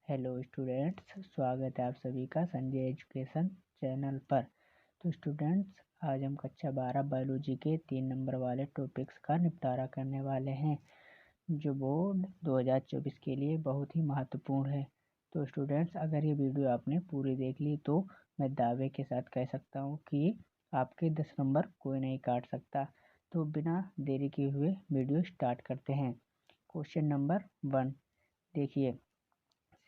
Hello students, स्वागत है आप सभी का संजय एजुकेशन चैनल पर। तो स्टूडेंट्स, आज हम कक्षा 12 बायोलॉजी के 3 नंबर वाले टॉपिक्स का निपटारा करने वाले हैं, जो बोर्ड 2024 के लिए बहुत ही महत्वपूर्ण है। तो स्टूडेंट्स, अगर ये वीडियो आपने पूरी देख ली तो मैं दावे के साथ कह सकता हूँ कि आपके 10 नंबर कोई नहीं काट सकता। तो बिना देरी किए हुए वीडियो स्टार्ट करते हैं। क्वेश्चन नंबर 1 देखिए,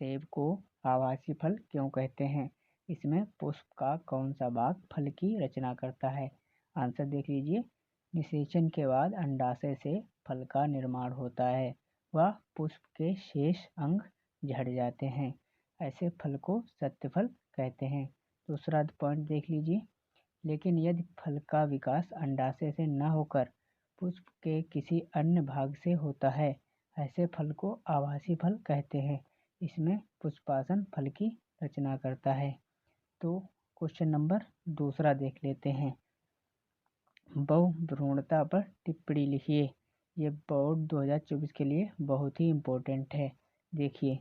सेब को आवासीय फल क्यों कहते हैं? इसमें पुष्प का कौन सा भाग फल की रचना करता है? आंसर देख लीजिए। निषेचन के बाद अंडाशय से फल का निर्माण होता है, वह पुष्प के शेष अंग झड़ जाते हैं। ऐसे फल को सत्यफल कहते हैं। दूसरा पॉइंट देख लीजिए। लेकिन यदि फल का विकास अंडाशय से न होकर पुष्प के किसी अन्य भाग से होता है, ऐसे फल को आवासीय फल कहते हैं। इसमें पुष्पासन फल की रचना करता है। तो क्वेश्चन नंबर 2 देख लेते हैं। बहुभ्रूणता पर टिप्पणी लिखिए। ये बोर्ड 2024 के लिए बहुत ही इम्पोर्टेंट है। देखिए,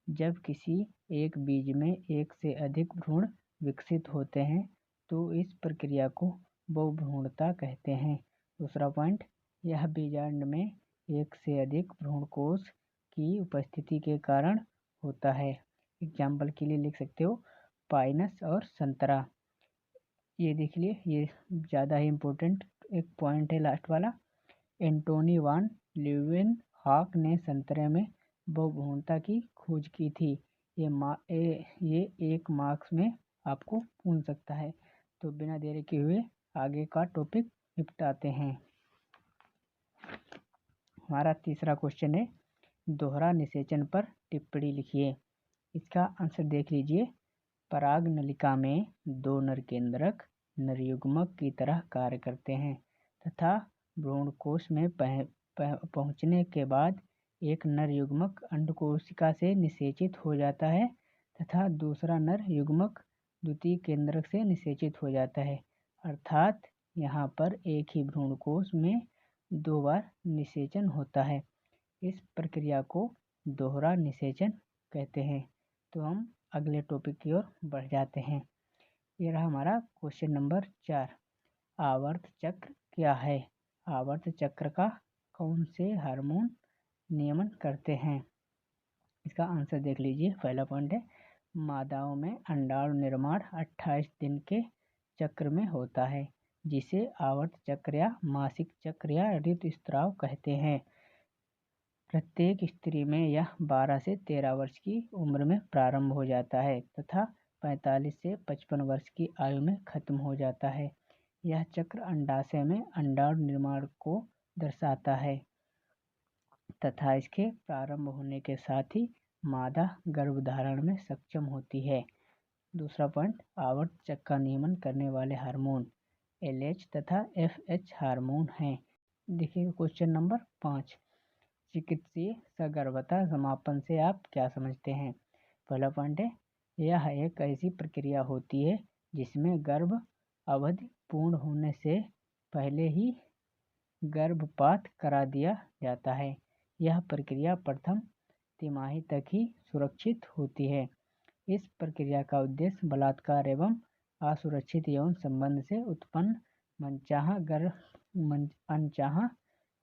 जब किसी एक बीज में एक से अधिक भ्रूण विकसित होते हैं तो इस प्रक्रिया को बहुभ्रूणता कहते हैं। दूसरा पॉइंट, यह बीजांड में एक से अधिक भ्रूणकोश की उपस्थिति के कारण होता है। एग्जाम्पल के लिए लिख सकते हो पाइनस और संतरा। ये देख लिए, ये ज़्यादा ही इम्पोर्टेंट एक पॉइंट है लास्ट वाला। एंटोनी वान ल्यूवेनहॉक ने संतरे में बहुभ्रूणता की खोज की थी। ये 1 मार्क्स में आपको पूछ सकता है। तो बिना देरी के हुए आगे का टॉपिक निपटाते हैं। हमारा तीसरा क्वेश्चन है, दोहरा निषेचन पर टिप्पणी लिखिए। इसका आंसर देख लीजिए। पराग नलिका में 2 नर केंद्रक नरयुग्मक की तरह कार्य करते हैं तथा भ्रूणकोश में पहुंचने के बाद एक नर युग्मक अंडकोशिका से निषेचित हो जाता है तथा दूसरा नर युग्मक द्वितीय केंद्रक से निषेचित हो जाता है। अर्थात यहाँ पर एक ही भ्रूणकोश में 2 बार निषेचन होता है। इस प्रक्रिया को दोहरा निषेचन कहते हैं। तो हम अगले टॉपिक की ओर बढ़ जाते हैं। ये रहा हमारा क्वेश्चन नंबर 4। आवर्त चक्र क्या है? आवर्त चक्र का कौन से हार्मोन नियमन करते हैं? इसका आंसर देख लीजिए। पहला पॉइंट है, मादाओं में अंडाणु निर्माण 28 दिन के चक्र में होता है, जिसे आवर्त चक्र या मासिक चक्र या ऋतुस्राव कहते हैं। प्रत्येक स्त्री में यह 12 से 13 वर्ष की उम्र में प्रारंभ हो जाता है तथा 45 से 55 वर्ष की आयु में खत्म हो जाता है। यह चक्र अंडाशय में अंडाणु निर्माण को दर्शाता है तथा इसके प्रारंभ होने के साथ ही मादा गर्भधारण में सक्षम होती है। दूसरा पॉइंट, आवर्त चक्र का नियमन करने वाले हार्मोन LH तथा FH हार्मोन हैं। देखिए क्वेश्चन नंबर 5। चिकित्सीय सगर्भता समापन से आप क्या समझते हैं? पहला पॉइंट है, यह एक ऐसी प्रक्रिया होती है जिसमें गर्भ अवधि पूर्ण होने से पहले ही गर्भपात करा दिया जाता है। यह प्रक्रिया प्रथम तिमाही तक ही सुरक्षित होती है। इस प्रक्रिया का उद्देश्य बलात्कार एवं असुरक्षित यौन संबंध से उत्पन्न अनचाहा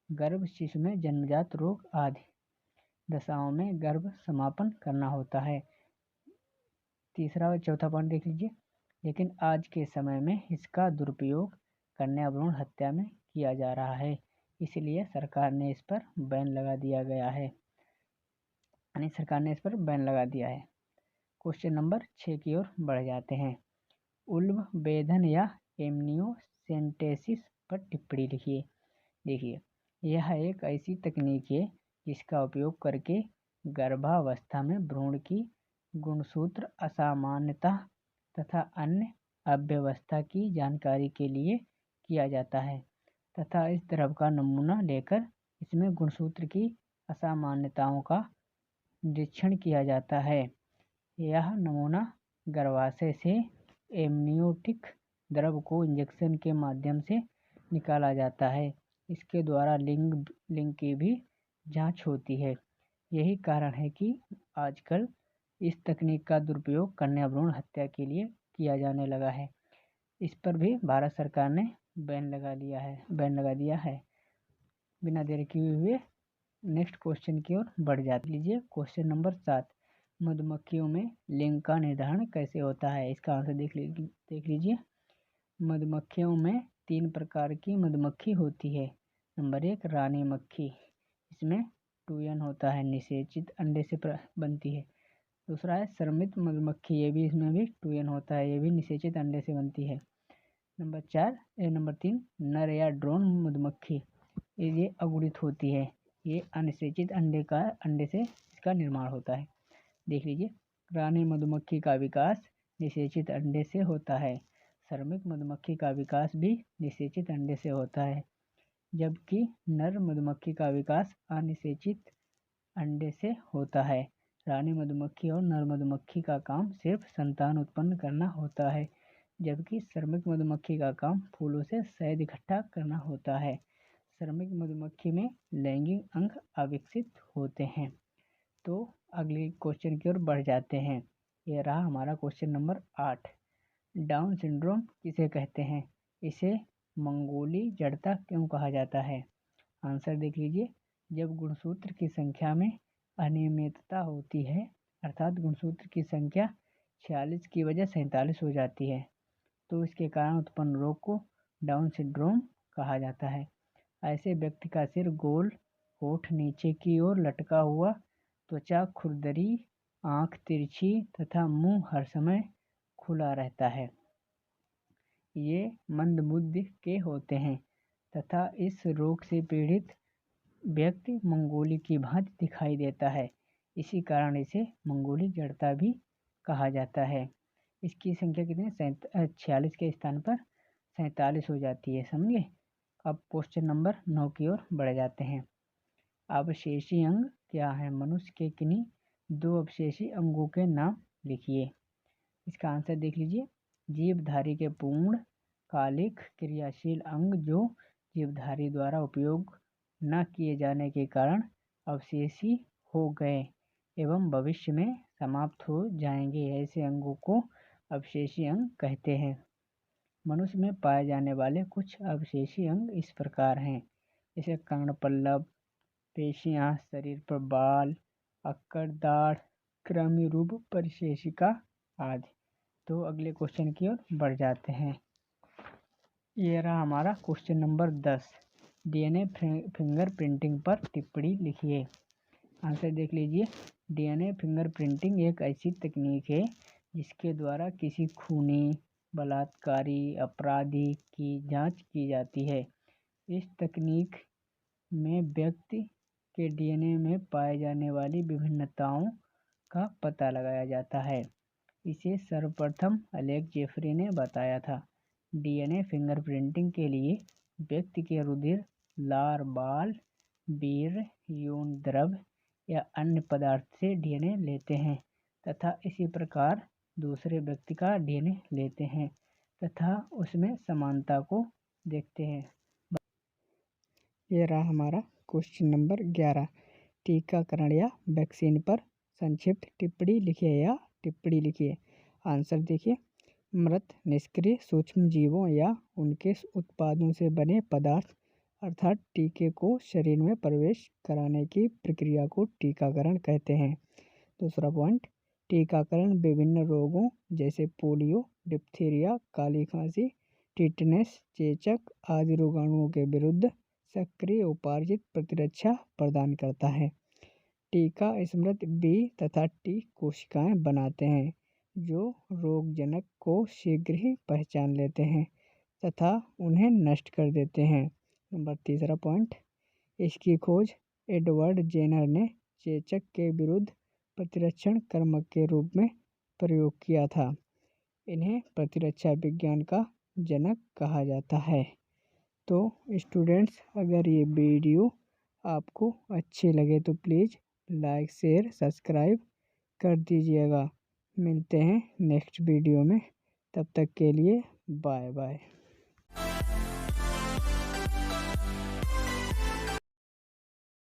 गर्भ शिशु में जन्मजात रोग आदि दशाओं में गर्भ समापन करना होता है। तीसरा और चौथा पॉइंट देख लीजिए। लेकिन आज के समय में इसका दुरुपयोग कन्या भ्रूण हत्या में किया जा रहा है, इसलिए सरकार ने इस पर बैन लगा दिया गया है। क्वेश्चन नंबर 6 की ओर बढ़ जाते हैं। उल्ब वेधन या एमनियोसेंटेसिस पर टिप्पणी लिखिए। देखिए, यह एक ऐसी तकनीक है जिसका उपयोग करके गर्भावस्था में भ्रूण की गुणसूत्र असामान्यता तथा अन्य अव्यवस्था की जानकारी के लिए किया जाता है तथा इस द्रव का नमूना लेकर इसमें गुणसूत्र की असामान्यताओं का निरीक्षण किया जाता है। यह नमूना गर्भाशय से एमनियोटिक द्रव को इंजेक्शन के माध्यम से निकाला जाता है। इसके द्वारा लिंग की भी जांच होती है। यही कारण है कि आजकल इस तकनीक का दुरुपयोग कन्या भ्रूण हत्या के लिए किया जाने लगा है। इस पर भी भारत सरकार ने बैन लगा दिया है। बिना देर किए हुए नेक्स्ट क्वेश्चन की ओर बढ़ जाते लीजिए। क्वेश्चन नंबर 7, मधुमक्खियों में लिंग का निर्धारण कैसे होता है? इसका आंसर देख लीजिए। मधुमक्खियों में 3 प्रकार की मधुमक्खी होती है। नंबर 1 रानी मक्खी, इसमें 2n होता है, निषेचित अंडे से बनती है। दूसरा है श्रमित मधुमक्खी, ये भी इसमें भी 2n होता है, ये भी निषेचित अंडे से बनती है। नंबर 3 नर या ड्रोन मधुमक्खी, ये अगुणित होती है, ये अनिषेचित अंडे से इसका निर्माण होता है। देख लीजिए, रानी मधुमक्खी का विकास निषेचित अंडे से होता है। श्रमिक मधुमक्खी का विकास भी निषेचित अंडे से होता है, जबकि नर मधुमक्खी का विकास अनिषेचित अंडे से होता है। रानी मधुमक्खी और नर मधुमक्खी का काम सिर्फ संतान उत्पन्न करना होता है, जबकि श्रमिक मधुमक्खी का काम फूलों से शहद इकट्ठा करना होता है। श्रमिक मधुमक्खी में लैंगिक अंग अविकसित होते हैं। तो अगले क्वेश्चन की ओर बढ़ जाते हैं। यह रहा हमारा क्वेश्चन नंबर 8, डाउन सिंड्रोम किसे कहते हैं? इसे मंगोली जड़ता क्यों कहा जाता है? आंसर देख लीजिए। जब गुणसूत्र की संख्या में अनियमितता होती है, अर्थात गुणसूत्र की संख्या 46 की वजह 47 हो जाती है, तो इसके कारण उत्पन्न रोग को डाउन सिंड्रोम कहा जाता है। ऐसे व्यक्ति का सिर गोल, होठ नीचे की ओर लटका हुआ, त्वचा खुरदरी, आंख तिरछी तथा मुंह हर समय खुला रहता है। ये मंदबुद्धि के होते हैं तथा इस रोग से पीड़ित व्यक्ति मंगोली की भांति दिखाई देता है। इसी कारण इसे मंगोली जड़ता भी कहा जाता है। इसकी संख्या कितनी 46 के स्थान पर 47 हो जाती है, समझे। अब क्वेश्चन नंबर 9 की ओर बढ़ जाते हैं। अवशेषी अंग क्या है? मनुष्य के किन्हीं 2 अवशेषी अंगों के नाम लिखिए। इसका आंसर देख लीजिए। जीवधारी के पूर्ण कालिक क्रियाशील अंग जो जीवधारी द्वारा उपयोग न किए जाने के कारण अवशेषी हो गए एवं भविष्य में समाप्त हो जाएंगे, ऐसे अंगों को अवशेषी अंग कहते हैं। मनुष्य में पाए जाने वाले कुछ अवशेषी अंग इस प्रकार हैं, जैसे कर्णपल्लव, पेशियां, शरीर पर बाल, अक्कड़, दाढ़, कृमिरूप परिशेषिका आदि। तो अगले क्वेश्चन की ओर बढ़ जाते हैं। ये रहा हमारा क्वेश्चन नंबर 10, डीएनए फिंगरप्रिंटिंग पर टिप्पणी लिखिए। आंसर देख लीजिए। डीएनए फिंगरप्रिंटिंग एक ऐसी तकनीक है जिसके द्वारा किसी खूनी, बलात्कारी, अपराधी की जांच की जाती है। इस तकनीक में व्यक्ति के डीएनए में पाए जाने वाली विभिन्नताओं का पता लगाया जाता है। इसे सर्वप्रथम एलेक्स जेफरी ने बताया था। डीएनए फिंगरप्रिंटिंग के लिए व्यक्ति के रुधिर, लार, बाल, वीर्य, यौन द्रव या अन्य पदार्थ से डीएनए लेते हैं तथा इसी प्रकार दूसरे व्यक्ति का डीएनए लेते हैं तथा उसमें समानता को देखते हैं। यह रहा हमारा क्वेश्चन नंबर 11, टीकाकरण या वैक्सीन पर संक्षिप्त टिप्पणी लिखिए। आंसर देखिए। मृत निष्क्रिय सूक्ष्म जीवों या उनके उत्पादों से बने पदार्थ अर्थात टीके को शरीर में प्रवेश कराने की प्रक्रिया को टीकाकरण कहते हैं। दूसरा पॉइंट, टीकाकरण विभिन्न रोगों जैसे पोलियो, डिप्थीरिया, काली खांसी, टिटनेस, चेचक आदि रोगाणुओं के विरुद्ध सक्रिय उपार्जित प्रतिरक्षा प्रदान करता है। टीका स्मृत बी तथा टी कोशिकाएं बनाते हैं जो रोगजनक को शीघ्र ही पहचान लेते हैं तथा उन्हें नष्ट कर देते हैं। नंबर 3 पॉइंट, इसकी खोज एडवर्ड जेनर ने चेचक के विरुद्ध प्रतिरक्षण कर्मक के रूप में प्रयोग किया था। इन्हें प्रतिरक्षा विज्ञान का जनक कहा जाता है। तो स्टूडेंट्स, अगर ये वीडियो आपको अच्छे लगे तो प्लीज़ लाइक, शेयर, सब्सक्राइब कर दीजिएगा। मिलते हैं नेक्स्ट वीडियो में, तब तक के लिए बाय बाय।